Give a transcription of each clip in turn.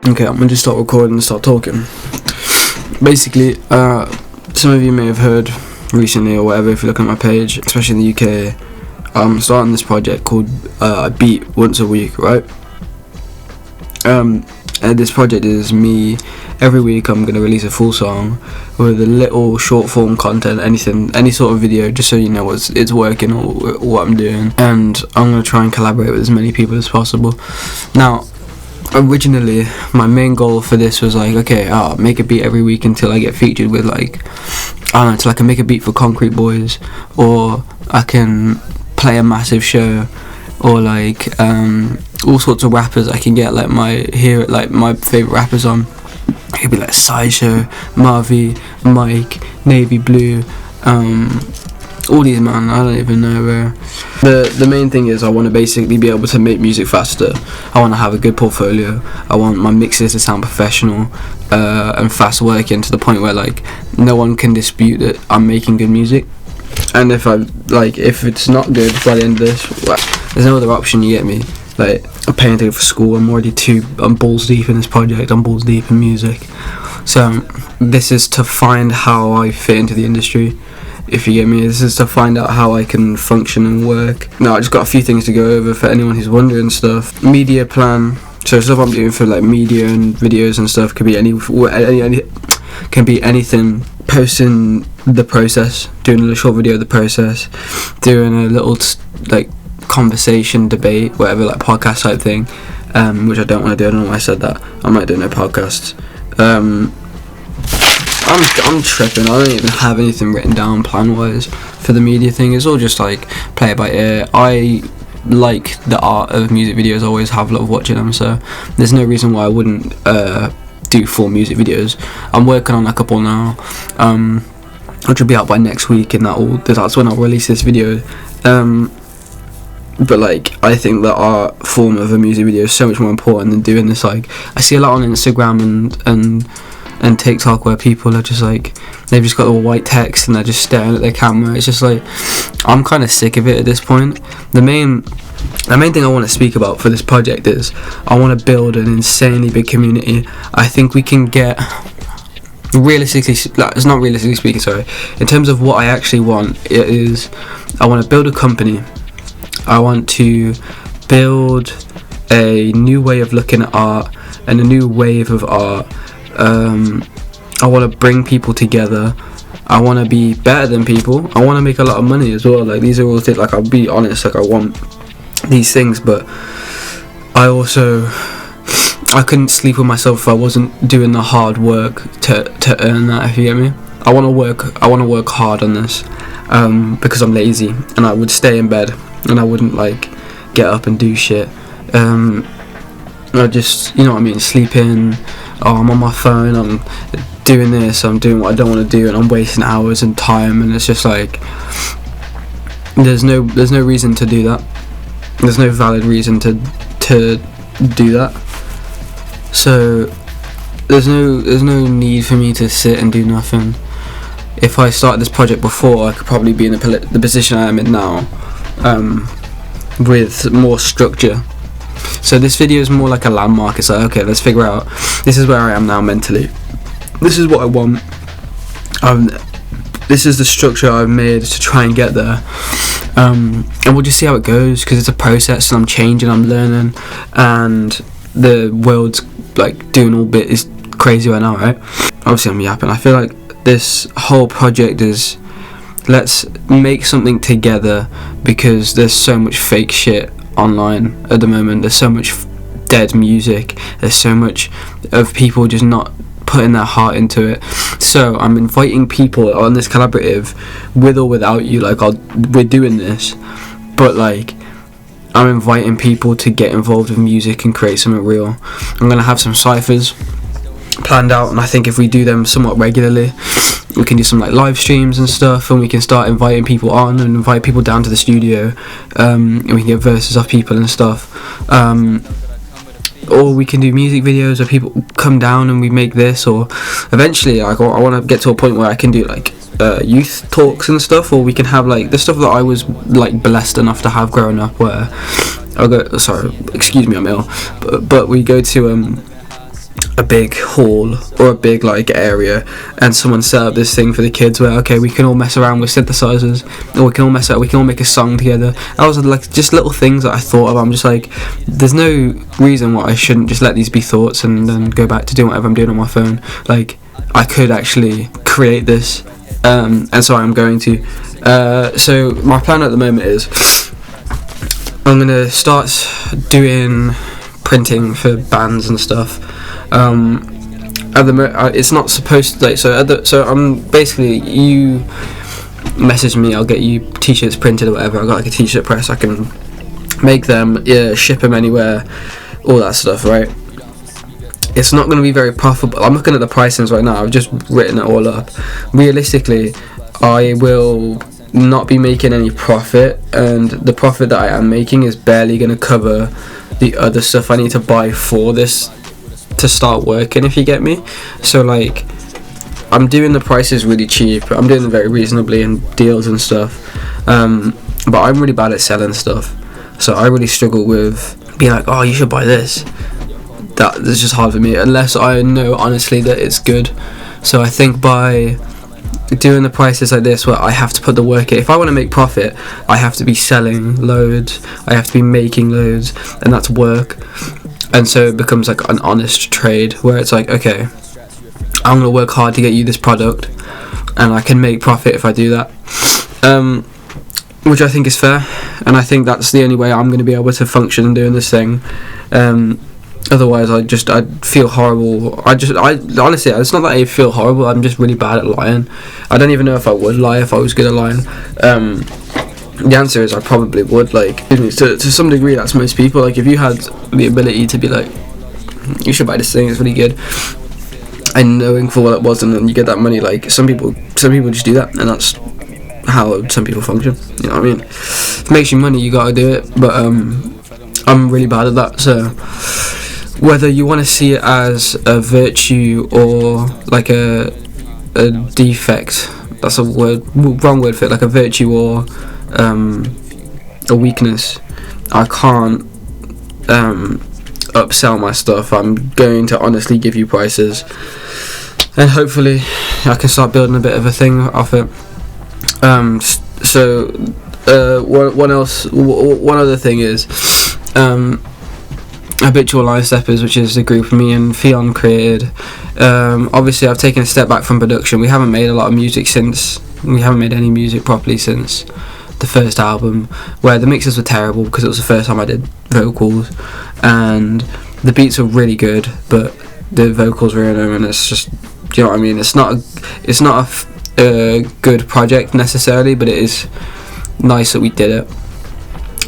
Okay, I'm gonna just start recording and start talking. Basically, some of you may have heard recently or whatever if you look at my page, especially in the UK, I'm starting this project called I Beat Once a Week, right? And this project is me, every week I'm going to release a full song with a little short form content, any sort of video, just so you know it's working or what I'm doing. And I'm going to try and collaborate with as many people as possible. Now, originally my main goal for this was like, okay, I'll make a beat every week until I get featured with like, I don't know, until I can make a beat for Concrete Boys, or I can play a massive show, or like all sorts of rappers I can get like my favourite rappers on. It could be like Sideshow, Marvy, Mike, Navy Blue, all these, man, I don't even know where. The main thing is I want to basically be able to make music faster. I want to have a good portfolio. I want my mixes to sound professional and fast working, to the point where like no one can dispute that I'm making good music. And if it's not good by the end of this, well, there's no other option, you get me? Like, I'm paying to go for school, I'm balls deep in this project, I'm balls deep in music. So this is to find how I fit into the industry, if you get me. This is to find out how I can function and work. Now, I just got a few things to go over for anyone who's wondering stuff. Media plan. So stuff I'm doing for like media and videos and stuff could be anything. Posting the process, doing a little short video of the process, doing a little like conversation, debate, whatever, like podcast type thing, which I don't want to do. I don't know why I said that. I might do no podcasts. I'm tripping. I don't even have anything written down plan wise for the media thing. It's all just like play it by ear. I like the art of music videos. I always have loved watching them, so there's no reason why I wouldn't do full music videos. I'm working on a couple now, which will be out by next week, and that's when I'll release this video. But like, I think the art form of a music video is so much more important than doing this. Like, I see a lot on Instagram and TikTok where people are just like, they've just got all white text and they're just staring at their camera. It's just like, I'm kind of sick of it at this point. The main thing I want to speak about for this project is I want to build an insanely big community. I think we can get, it's not realistically speaking, sorry, in terms of what I actually want, it is I want to build a company. I want to build a new way of looking at art and a new wave of art. I want to bring people together. I want to be better than people. I want to make a lot of money as well. Like, these are all things, like, I'll be honest, like, I want these things, but I couldn't sleep with myself if I wasn't doing the hard work to earn that, if you get me. I want to work hard on this, because I'm lazy, and I would stay in bed and I wouldn't like get up and do shit. I just, you know what I mean, sleep in. I'm on my phone, I'm doing this, I'm doing what I don't want to do, and I'm wasting hours and time, and it's just like, there's no reason to do that. There's no valid reason to do that. So there's no need for me to sit and do nothing. If I started this project before, I could probably be in the position I am in now, with more structure. So this video is more like a landmark. It's like, okay, let's figure out, this is where I am now mentally, this is what I want, this is the structure I've made to try and get there, and we'll just see how it goes, because it's a process and I'm changing, I'm learning, and the world's like doing all bit is crazy right now, right? Obviously I'm yapping. I feel like this whole project is, let's make something together, because there's so much fake shit online at the moment. There's so much dead music, there's so much of people just not putting their heart into it. So I'm inviting people on this collaborative, with or without you, like we're doing this, but like I'm inviting people to get involved with music and create something real. I'm gonna have some cyphers planned out, and I think if we do them somewhat regularly, we can do some like live streams and stuff, and we can start inviting people on and invite people down to the studio, and we can get verses off people and stuff, or we can do music videos where people come down and we make this, or eventually I want to get to a point where I can do like youth talks and stuff, or we can have like the stuff that I was like blessed enough to have growing up, where I'll go, sorry, excuse me, I'm ill, but we go to a big hall or a big like area, and someone set up this thing for the kids where, okay, we can all mess around with synthesizers, or we can all make a song together. That was like just little things that I thought of. I'm just like, there's no reason why I shouldn't just let these be thoughts and then go back to doing whatever I'm doing on my phone. Like, I could actually create this, and so I'm going to. So my plan at the moment is I'm gonna start doing printing for bands and stuff. At the it's not supposed to, like, so I'm basically, you message me, I'll get you t-shirts printed or whatever. I got like a t-shirt press, I can make them, ship them anywhere, all that stuff, right? It's not going to be very profitable. I'm looking at the pricings right now, I've just written it all up. Realistically, I will not be making any profit, and the profit that I am making is barely going to cover the other stuff I need to buy for this to start working, if you get me. So like, I'm doing the prices really cheap, I'm doing them very reasonably in deals and stuff, but I'm really bad at selling stuff, so I really struggle with being like, oh, you should buy this. That's just hard for me unless I know honestly that it's good. So I think by doing the prices like this, where I have to put the work in, if I want to make profit, I have to be selling loads, I have to be making loads, and that's work. And so it becomes like an honest trade where it's like, okay, I'm gonna work hard to get you this product, and I can make profit if I do that, which I think is fair, and I think that's the only way I'm gonna be able to function doing this thing. Otherwise, I'd feel horrible. I honestly, it's not that I feel horrible, I'm just really bad at lying. I don't even know if I would lie if I was good at lying. The answer is I probably would, like, to some degree. That's most people. Like, if you had the ability to be like, you should buy this thing, it's really good, and knowing for what it was, and then you get that money, like, some people just do that, and that's how some people function, you know what I mean? If it makes you money, you gotta do it, but I'm really bad at that. So whether you want to see it as a virtue or like a defect, that's a wrong word for it, like a virtue or a weakness, I can't upsell my stuff. I'm going to honestly give you prices, and hopefully I can start building a bit of a thing off it. One other thing is Habitual Line Steppers, which is the group me and Theon created. Obviously I've taken a step back from production. We haven't made a lot of music since, we haven't made any music properly since the first album, where the mixes were terrible because it was the first time I did vocals, and the beats were really good but the vocals were in them, and it's just, you know what I mean, it's not a good project necessarily, but it is nice that we did it.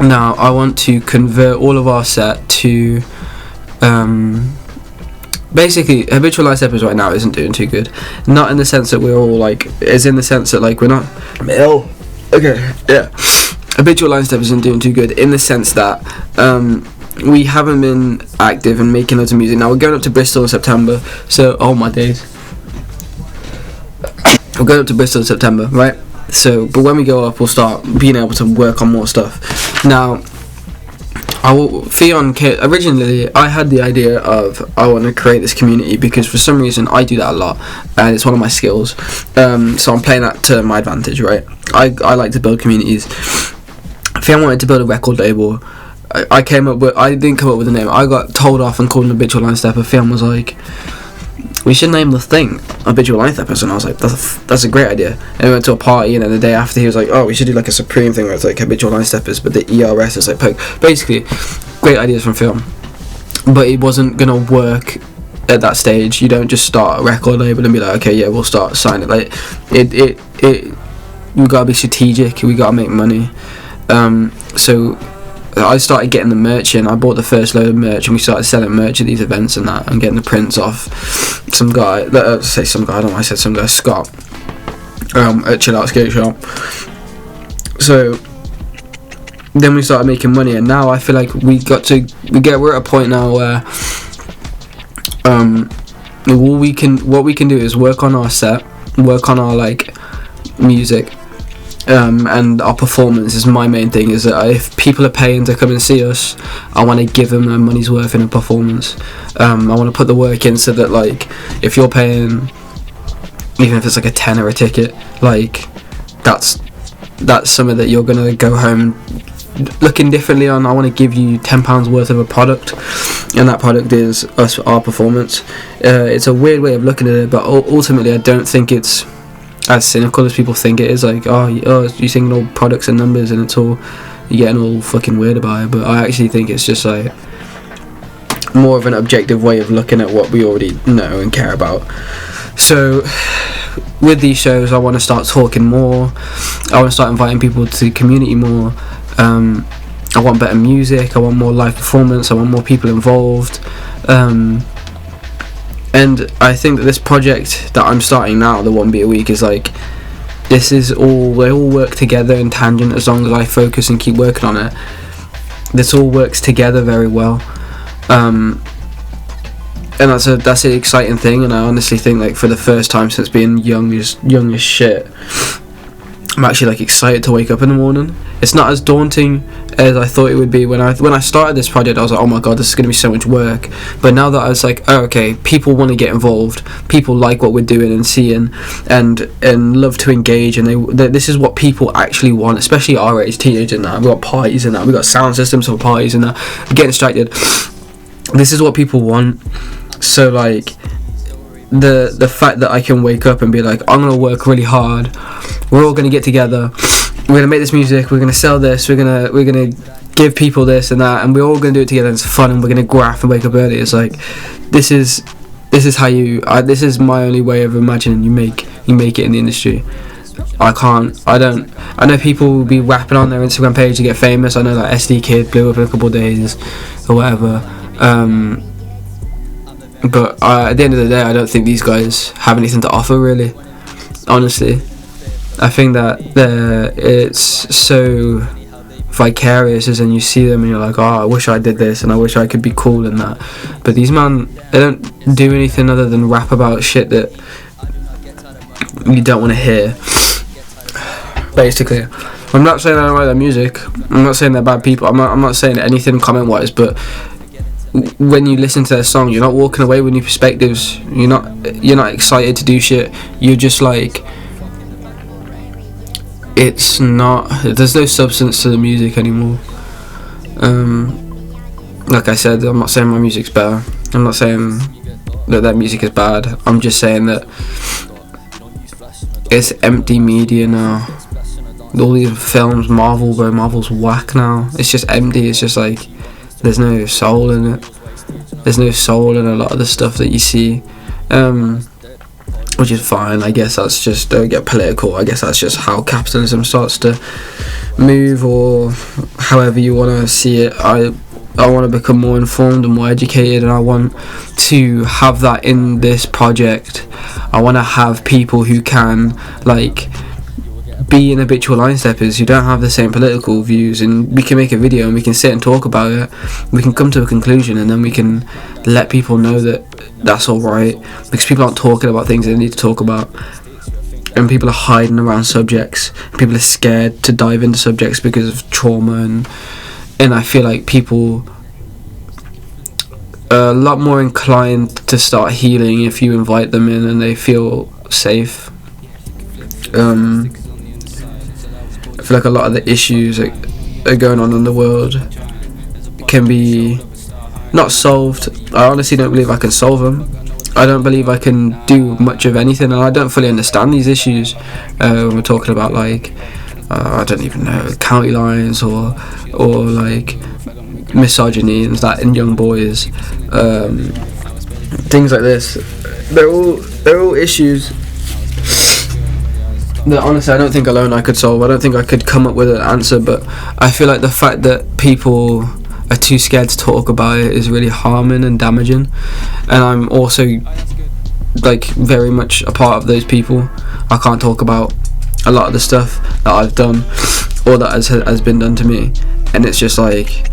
Now I want to convert all of our set to basically, Habitual Line Steppers right now isn't doing too good, not in the sense that we're all like, is in the sense that like we're not Habitual Line Steppers isn't doing too good in the sense that we haven't been active and making loads of music. Now we're going up to Bristol in September, so oh my days, we're going up to Bristol in September, right? So, but when we go up, we'll start being able to work on more stuff. Now, Theon originally, I had the idea of, I want to create this community because for some reason I do that a lot, and it's one of my skills. So I'm playing that to my advantage, right? I like to build communities. Theon wanted to build a record label. I didn't come up with a name. I got told off and called an Habitual Line Stepper. Theon was like, we should name the thing Habitual Line Steppers, and I was like, that's a great idea. And we went to a party, and then the day after he was like, oh, we should do like a Supreme thing where it's like Habitual Line Steppers, but the ERS is like Poke. Basically, great ideas from Film, but it wasn't gonna work at that stage. You don't just start a record label and be like, okay, yeah, we'll start signing. Like we gotta be strategic, we gotta make money. So I started getting the merch in. I bought the first load of merch, and we started selling merch at these events and that, and getting the prints off some guy. I don't know why I said some guy, Scott, at Chill Out Skate Shop. So then we started making money, and now I feel like we're at a point now where what we can do is work on our set, work on our like music, and our performance is my main thing. Is that if people are paying to come and see us, I want to give them their money's worth in a performance. I want to put the work in so that, like, if you're paying, even if it's like a tenner a ticket, like, that's something that you're gonna go home looking differently on. I want to give you £10 worth of a product, and that product is us, our performance. It's a weird way of looking at it, but ultimately I don't think it's as cynical as people think it is. Like, you're singing all products and numbers and it's all, you're getting all fucking weird about it. But I actually think it's just like more of an objective way of looking at what we already know and care about. So with these shows, I want to start talking more. I want to start inviting people to the community more. I want better music, I want more live performance, I want more people involved, and I think that this project that I'm starting now, the One Beat a Week, is like, they all work together in tangent. As long as I focus and keep working on it, this all works together very well, and that's an exciting thing. And I honestly think, like, for the first time since being young as shit, I'm actually, like, excited to wake up in the morning. It's not as daunting as I thought it would be. When I started this project, I was like, oh my god, this is going to be so much work. But now that I was like, oh, okay, people want to get involved, people like what we're doing and seeing, and love to engage, and this is what people actually want, especially our age, teenagers and that. We've got parties and that, we've got sound systems for parties and that, we're getting distracted. This is what people want. So, like, the fact that I can wake up and be like, I'm going to work really hard, we're all going to get together, we're going to make this music, we're going to sell this, we're going to give people this and that, and we're all going to do it together, and it's fun, and we're going to graph and wake up early. It's like, this is this is my only way of imagining you make it in the industry. I know people will be rapping on their Instagram page to get famous. I know that SD Kid blew up in a couple of days or whatever, but at the end of the day, I don't think these guys have anything to offer, really, honestly. I think that it's so vicarious, as in you see them and you're like, oh, I wish I did this and I wish I could be cool and that. But these man, they don't do anything other than rap about shit that you don't want to hear, basically. I'm not saying I don't like their music, I'm not saying they're bad people, I'm not saying anything comment wise, but when you listen to their song, you're not walking away with new perspectives, you're not excited to do shit, you're just like, there's no substance to the music anymore. Like I said, I'm not saying my music's better, I'm not saying that their music is bad, I'm just saying that it's empty media now. All these films, Marvel's whack now, it's just empty, it's just like, there's no soul in it. There's no soul in a lot of the stuff that you see, which is fine. I guess that's just, don't get political, I guess that's just how capitalism starts to move, or however you want to see it. I want to become more informed and more educated, and I want to have that in this project. I want to have people who can, like, be in habitual line steppers who don't have the same political views, and we can make a video and we can sit and talk about it, we can come to a conclusion, and then we can let people know that that's alright, because people aren't talking about things they need to talk about, and people are hiding around subjects, people are scared to dive into subjects because of trauma, and I feel like people are a lot more inclined to start healing if you invite them in and they feel safe. I feel like a lot of the issues that are going on in the world can be not solved. I honestly don't believe I can solve them. I don't believe I can do much of anything, and I don't fully understand these issues when we're talking about, like, I don't even know, county lines or like misogyny and that in young boys, things like this. They're all issues that honestly I don't think alone I could solve. I don't think I could come up with an answer, but I feel like the fact that people are too scared to talk about it is really harming and damaging, and I'm also, like, very much a part of those people. I can't talk about a lot of the stuff that I've done or that has been done to me, and it's just like,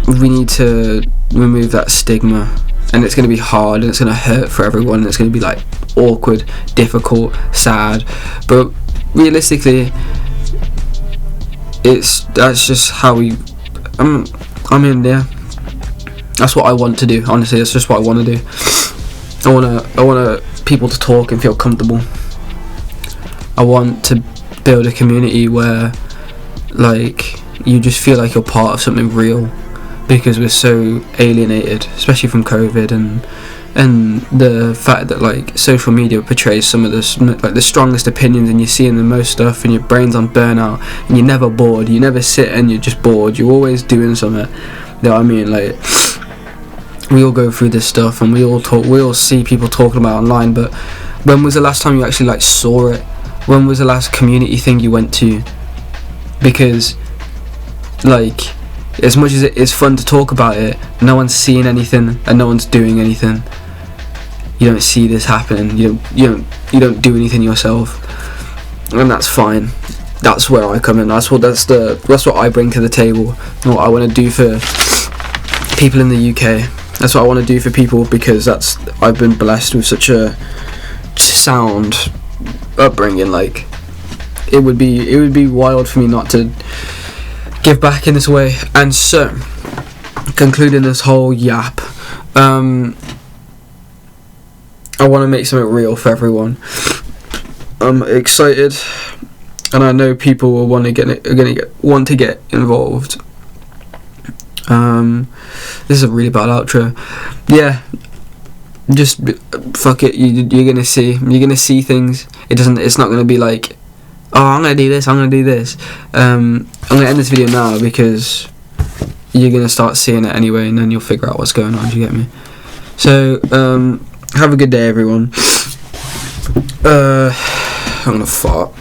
we need to remove that stigma, and it's going to be hard, and it's going to hurt for everyone, and it's going to be, like, awkward, difficult, sad, but realistically, that's just how we. Yeah, that's what I want to do. Honestly, that's just what I want to do. I want people to talk and feel comfortable. I want to build a community where, like, you just feel like you're part of something real, because we're so alienated, especially from COVID and the fact that, like, social media portrays some of the strongest opinions, and you're seeing the most stuff, and your brain's on burnout, and you're never bored. You never sit and you're just bored. You're always doing something. You know what I mean? Like, we all go through this stuff, and we all see people talking about online. But when was the last time you actually, like, saw it? When was the last community thing you went to? Because, like, as much as it is fun to talk about it, no one's seeing anything and no one's doing anything. You don't see this happening. You don't do anything yourself, and that's fine. That's where I come in. That's what I bring to the table. And what I want to do for people in the UK. That's what I want to do for people, because I've been blessed with such a sound upbringing. Like, it would be wild for me not to give back in this way. And so, concluding this whole yap, I want to make something real for everyone. I'm excited, and I know people will want to get involved. This is a really bad outro. Yeah, just fuck it. You're gonna see things. It's not gonna be like, oh, I'm gonna do this. I'm gonna end this video now, because you're gonna start seeing it anyway, and then you'll figure out what's going on. Do you get me? So, have a good day, everyone. I'm gonna fart.